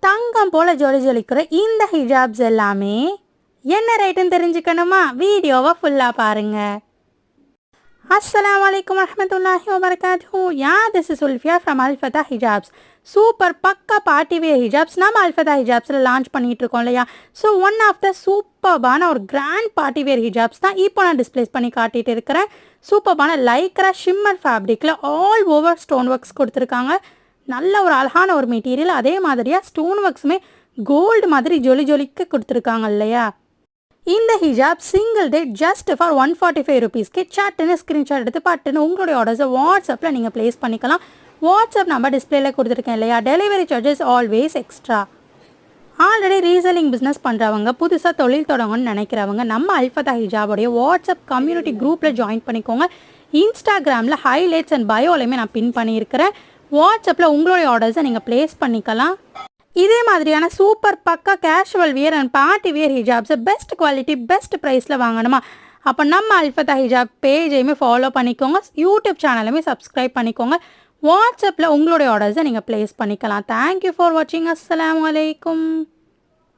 தங்கம் போல ஜொலி ஜொலிக்கிற இந்த ஹிஜாப்ஸ் எல்லாமே என்ன ரேட்டுன்னு தெரிஞ்சுக்கணுமா? வீடியோவை ஃபுல்லாக பாருங்க. Assalamualaikum warahmatullahi wabarakatuh. Yeah, this is Ulfia from Al-Fatah Hijabs. Super பக்கா பார்ட்டி வேர் ஹிஜாப்ஸ் நம்ம அல்ஃபதா ஹிஜாப்ஸில் லான்ச் பண்ணிட்டு இருக்கோம் இல்லையா? ஸோ ஒன் ஆஃப் த சூப்பர்பான ஒரு கிராண்ட் பார்ட்டி வேர் ஹிஜாப்ஸ் தான் இப்போ நான் டிஸ்பிளேஸ் பண்ணி காட்டிகிட்டு இருக்கிறேன். சூப்பர்பான லைக்ரா ஷிம்மர் ஃபேப்ரிக்கில் ஆல் ஓவர் ஸ்டோன் ஒர்க்ஸ் கொடுத்துருக்காங்க. நல்ல ஒரு அழகான ஒரு மெட்டீரியல். அதே மாதிரியாக ஸ்டோன் ஒர்க்ஸுமே கோல்டு மாதிரி ஜொலி ஜொலிக்க கொடுத்துருக்காங்க இல்லையா? இந்த ஹிஜாப் சிங்கிள் டே ஜஸ்ட் ஃபார் 145 ருபீஸ்க்கு சட்டுன்னு ஸ்க்ரீன்ஷாட் எடுத்து பட்டுன்னு உங்களுடைய ஆர்டர்ஸை வாட்ஸ்அப்பில் நீங்கள் ப்ளேஸ் பண்ணிக்கலாம். வாட்ஸ்அப் நம்பர் டிஸ்பிளேல கொடுத்துருக்கேன் இல்லையா? Delivery charges always extra. Already reselling business பண்ணுறவங்க, புதுசாக தொழில் தொடங்கணும்னு நினைக்கிறவங்க நம்ம அல்ஃபதா ஹிஜாபோடைய வாட்ஸ்அப் கம்யூனிட்டி குரூப்பில் ஜாயின் பண்ணிக்கோங்க. இன்ஸ்டாகிராமில் ஹைலைட்ஸ் அண்ட் பயோலையுமே நான் பின் பண்ணியிருக்கிறேன். வாட்ஸ்அப்பில் உங்களுடைய ஆர்டர்ஸை நீங்கள் ப்ளேஸ் பண்ணிக்கலாம். இதே மாதிரியான சூப்பர் பக்கா casual wear and party wear ஹிஜாப்ஸை பெஸ்ட் குவாலிட்டி பெஸ்ட் ப்ரைஸில் வாங்கணுமா? அப்போ நம்ம அல்ஃபதா ஹிஜாப் பேஜையுமே ஃபாலோ பண்ணிக்கோங்க. யூடியூப் சேனலுமே சப்ஸ்கிரைப் பண்ணிக்கோங்க. வாட்ஸ்அப்பில் உங்களுடைய ஆர்டர்ஸை நீங்கள் ப்ளேஸ் பண்ணிக்கலாம். தேங்க்யூ ஃபார் வாட்சிங். அஸ்ஸலாமு அலைக்கும்.